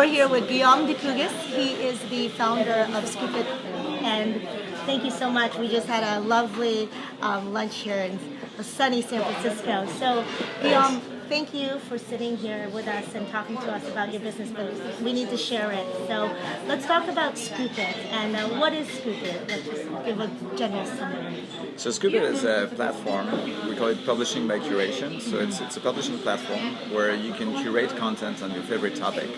here with Guillaume Decugis. He is the founder of Scoop.it, and thank you so much. We just had a lovely lunch here in sunny San Francisco. So, Guillaume, thank you for sitting here with us and talking to us about your business, but we need to share it. So let's talk about Scoop.it, and what is Scoop.it? Let's just give a general summary. So Scoop.it is a platform, we call it publishing-by-curation. So it's a publishing platform where you can curate content on your favorite topic,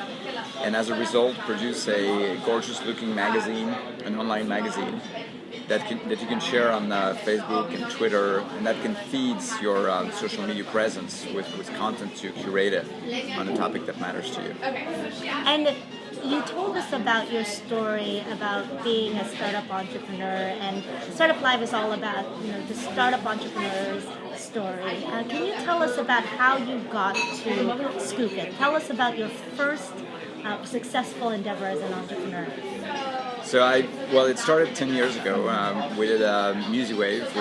and as a result produce a gorgeous-looking magazine, an online magazine, that you can share on Facebook and Twitter, and that can feed your social media presence with content you curated on a topic that matters to you. And you told us about your story about being a startup entrepreneur, and Startuplive is all about the startup entrepreneur's story. Can you tell us about how you got to Scoop.it? Tell us about your first successful endeavor as an entrepreneur. So it started 10 years ago. We did MusiWave,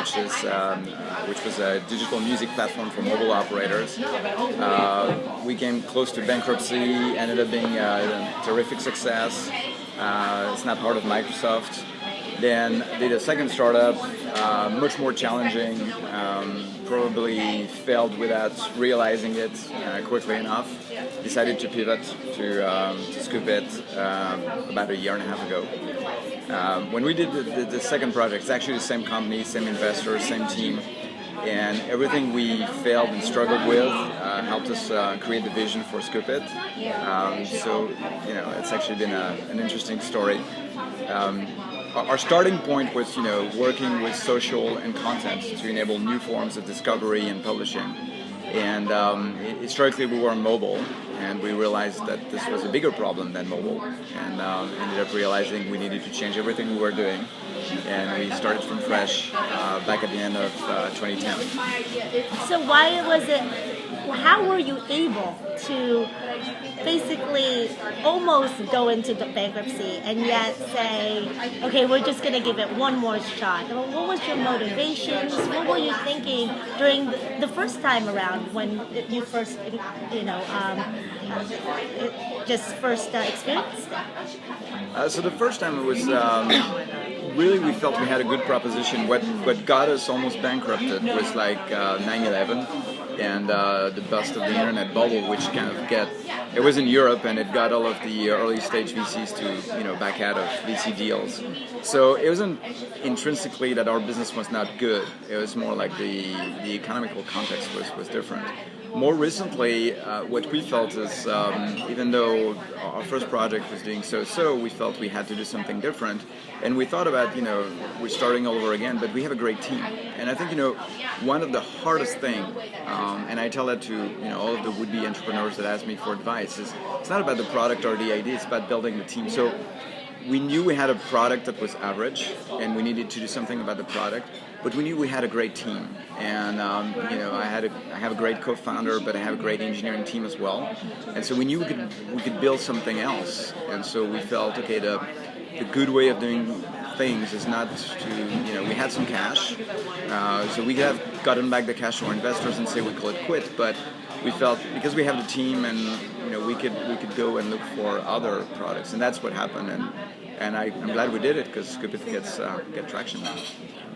which was a digital music platform for mobile operators. We came close to bankruptcy, ended up being a terrific success. It's now part of Microsoft. Then did a second startup, much more challenging, probably failed without realizing it quickly enough. Decided to pivot to Scoop.it about a year and a half ago. When we did the second project, it's actually the same company, same investors, same team, and everything we failed and struggled with helped us create the vision for Scoop.it. So it's actually been an interesting story. Our starting point was, working with social and content to enable new forms of discovery and publishing. And historically we were mobile, and we realized that this was a bigger problem than mobile, and ended up realizing we needed to change everything we were doing. And we started from fresh back at the end of 2010. So how were you able to basically almost go into the bankruptcy and yet say, okay, we're just going to give it one more shot? What was your motivations? What were you thinking during the first time around when you first, experienced it? So the first time it was really, we felt we had a good proposition. What got us almost bankrupted was like 9/11 and the bust of the internet bubble, which it was in Europe, and it got all of the early stage VCs to back out of VC deals. So it wasn't intrinsically that our business was not good. It was more like the economical context was different. More recently, what we felt is, even though our first project was doing so, we felt we had to do something different, and we thought about, we're starting all over again, but we have a great team. And I think, one of the hardest thing, and I tell that to, all of the would-be entrepreneurs that ask me for advice, is it's not about the product or the idea, it's about building the team. So we knew we had a product that was average, and we needed to do something about the product, but we knew we had a great team. And I have a great co-founder, but I have a great engineering team as well. And so we knew we could build something else. And so we felt, okay, the good way of doing things is not to, we had some cash, so we could have gotten back the cash to our investors and say we call it quit. But we felt because we have the team, and we could go and look for other products, and that's what happened. And I'm glad we did it, because Scoop.it get traction now.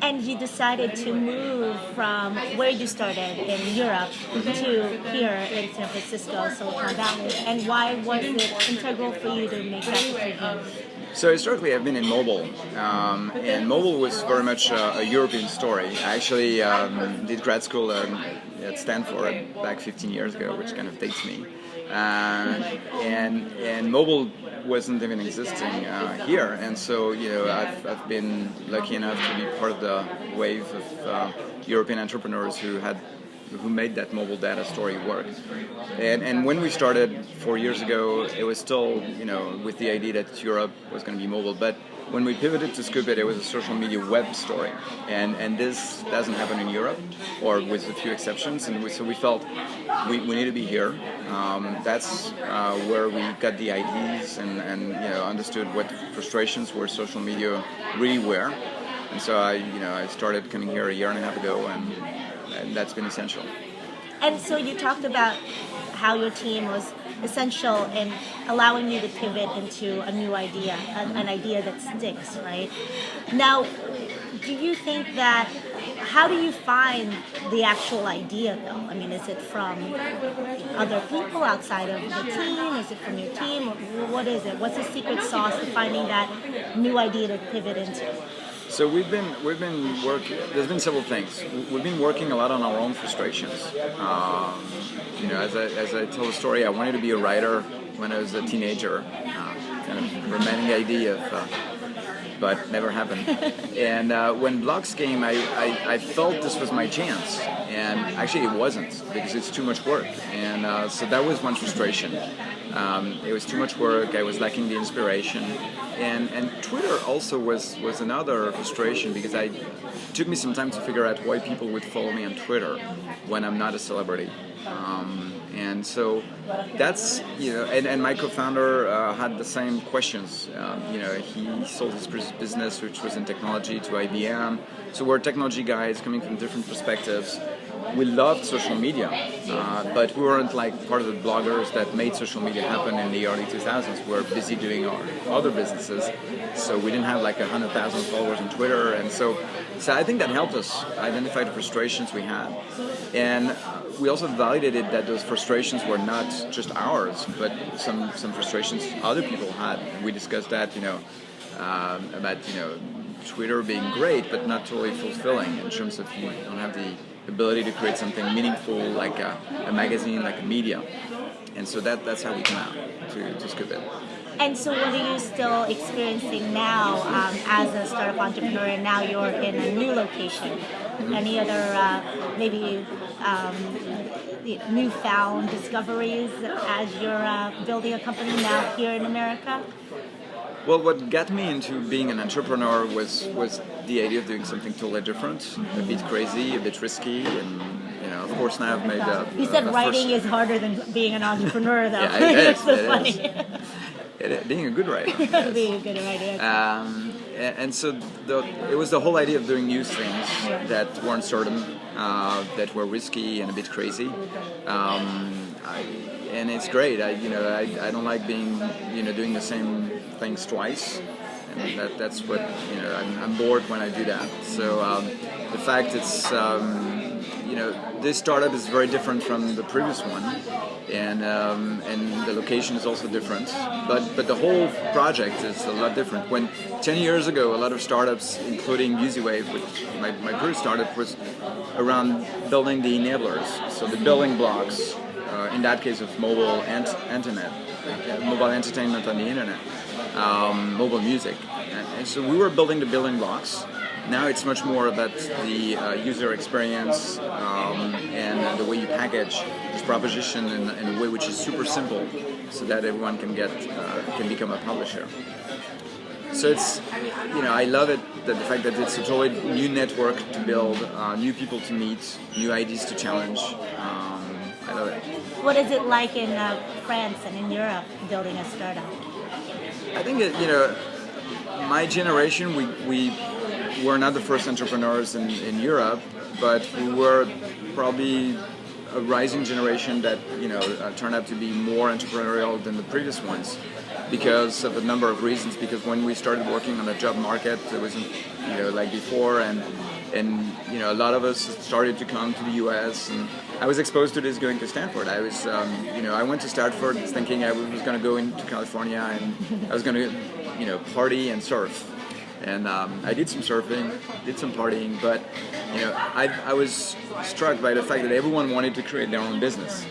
And you decided to move from where you started in Europe to here in San Francisco, Silicon Valley. And why was it integral for you to make that decision? So historically I've been in mobile, and mobile was very much a European story. I actually did grad school at Stanford back 15 years ago, which kind of dates me. And mobile wasn't even existing here, and so I've been lucky enough to be part of the wave of European entrepreneurs who made that mobile data story work. And when we started 4 years ago, it was still with the idea that Europe was going to be mobile, but when we pivoted to Scoop.it, it was a social media web story, and this doesn't happen in Europe, or with a few exceptions, and so we felt we need to be here. That's where we got the ideas and understood what frustrations were social media really were, and so I started coming here a year and a half ago, and that's been essential. And so you talked about how your team was essential in allowing you to pivot into a new idea, an idea that sticks, right? Now, do you think that, how do you find the actual idea though? I mean, is it from other people outside of the team? Is it from your team? What is it? What's the secret sauce to finding that new idea to pivot into? So we've been working. There's been several things. We've been working a lot on our own frustrations. As I tell the story, I wanted to be a writer when I was a teenager. Kind of romantic idea of, but never happened. And when blogs came, I felt this was my chance, and actually it wasn't, because it's too much work. And so that was one frustration. It was too much work. I was lacking the inspiration, and Twitter also was another frustration, because it took me some time to figure out why people would follow me on Twitter when I'm not a celebrity. And so that's, and my co-founder had the same questions. He sold his business, which was in technology, to IBM. So we're technology guys coming from different perspectives. We loved social media, but we weren't like part of the bloggers that made social media happen in the early 2000s. We were busy doing our other businesses, so we didn't have like 100,000 followers on Twitter, and so I think that helped us identify the frustrations we had, and we also validated that those frustrations were not just ours, but some frustrations other people had. We discussed that, about Twitter being great, but not totally fulfilling in terms of you don't have the ability to create something meaningful like a magazine, like a media. And so that's how we come out to Scoop.it. And so what are you still experiencing now as a startup entrepreneur, and now you're in a new location? Mm-hmm. Any other maybe newfound discoveries as you're building a company now here in America? Well, what got me into being an entrepreneur was the idea of doing something totally different, a bit crazy, a bit risky, and of course now I've made. You said writing is harder than being an entrepreneur, though. Yeah, it is. So funny. Being a good writer. Yes. Being a good writer. And so it was the whole idea of doing new things that weren't certain, that were risky and a bit crazy. And it's great. I don't like being doing the same things twice, and that's what I'm bored when I do that. So the fact it's this startup is very different from the previous one, and the location is also different. But the whole project is a lot different. When 10 years ago, a lot of startups, including UziWave, which my previous startup, was around building the enablers, so the building blocks. In that case of mobile mobile entertainment on the internet, mobile music. And so we were building the building blocks. Now it's much more about the user experience and the way you package this proposition in a way which is super simple, so that everyone can become a publisher. So it's, I love it, the fact that it's a totally new network to build, new people to meet, new ideas to challenge. I love it. What is it like in France and in Europe building a startup? I think my generation, we were not the first entrepreneurs in Europe, but we were probably a rising generation that turned out to be more entrepreneurial than the previous ones, because of a number of reasons. Because when we started working on the job market, it wasn't like before, and a lot of us started to come to the U.S. and I was exposed to this going to Stanford. I was I went to Stanford thinking I was going to go into California and I was going to party and surf. And I did some surfing, did some partying, but I was struck by the fact that everyone wanted to create their own business.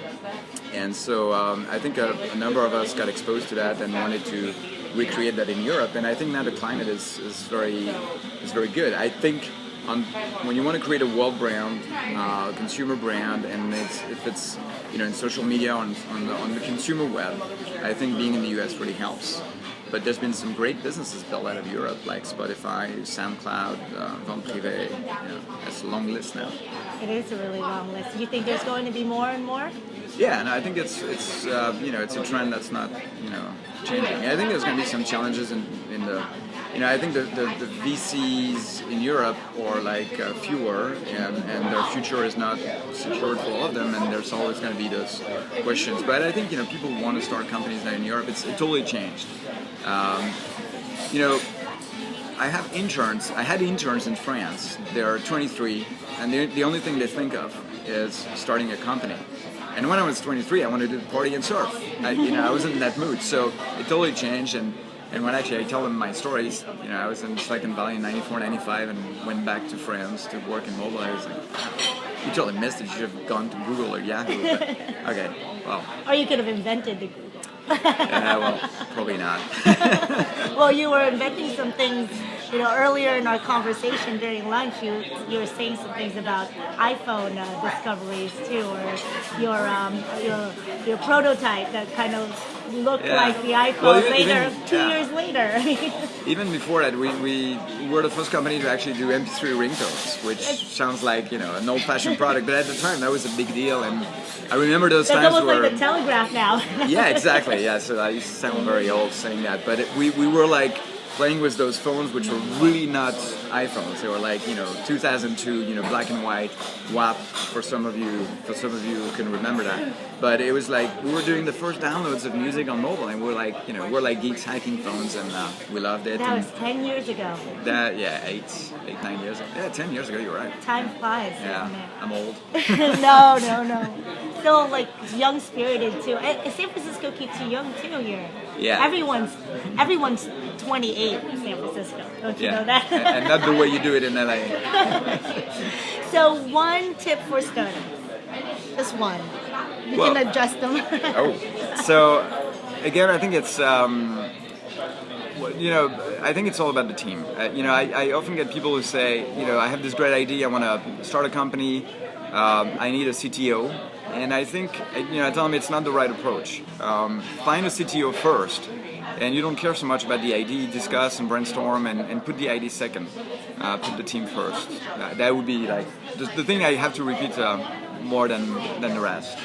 And so I think a number of us got exposed to that and wanted to recreate that in Europe. And I think now the climate is very good. I think when you want to create a world brand, consumer brand, and if it's in social media on the consumer web, I think being in the US really helps. But there's been some great businesses built out of Europe, like Spotify, SoundCloud, Vente Privé. That's a long list now. It is a really long list. Do you think there's going to be more and more? Yeah, and I think it's a trend that's not changing. I think there's going to be some challenges in the I think the VCs in Europe are like fewer, and their future is not secured for all of them, and there's always going to be those questions. But I think people want to start companies now in Europe. It totally changed. I have interns. I had interns in France. They're 23, and the only thing they think of is starting a company. And when I was 23, I wanted to party and surf. I wasn't in that mood, so it totally changed. And when actually I tell them my stories, I was in Silicon Valley in 94, 95, and went back to France to work in mobile. I was like, you totally missed it. You should have gone to Google or Yahoo. But, okay, well. Or you could have invented the Google. Yeah, well, probably not. Well, you were inventing some things, earlier in our conversation during lunch, you were saying some things about iPhone discoveries too, or your prototype that kind of looked like the iPhone well, two years later. Even before that, we were the first company to actually do MP3 ringtones, which sounds like an old-fashioned product, but at the time that was a big deal, and I remember those times almost where like the telegraph now. Yeah, exactly. Yeah, so I used to sound very old saying that, but we were like playing with those phones, which were really not iPhones. They were like 2002, black and white, WAP for some of you who can remember that. But it was like we were doing the first downloads of music on mobile, and we're like geeks hacking phones, and we loved it. That was 10 years ago. That 9 years ago. Yeah, 10 years ago. You're right. Time flies. Yeah, I'm old. No. Still like young spirited too. And San Francisco keeps you young too here. Yeah. Everyone's 28 in San Francisco. Don't you know that? And not the way you do it in LA. So one tip for startups. Just one. You can adjust them. So again, I think it's I think it's all about the team. I often get people who say, I have this great idea, I want to start a company, I need a CTO. And I think, I tell them it's not the right approach. Find a CTO first, and you don't care so much about the idea, discuss and brainstorm, and put the idea second. Put the team first. That would be like the thing I have to repeat more than the rest.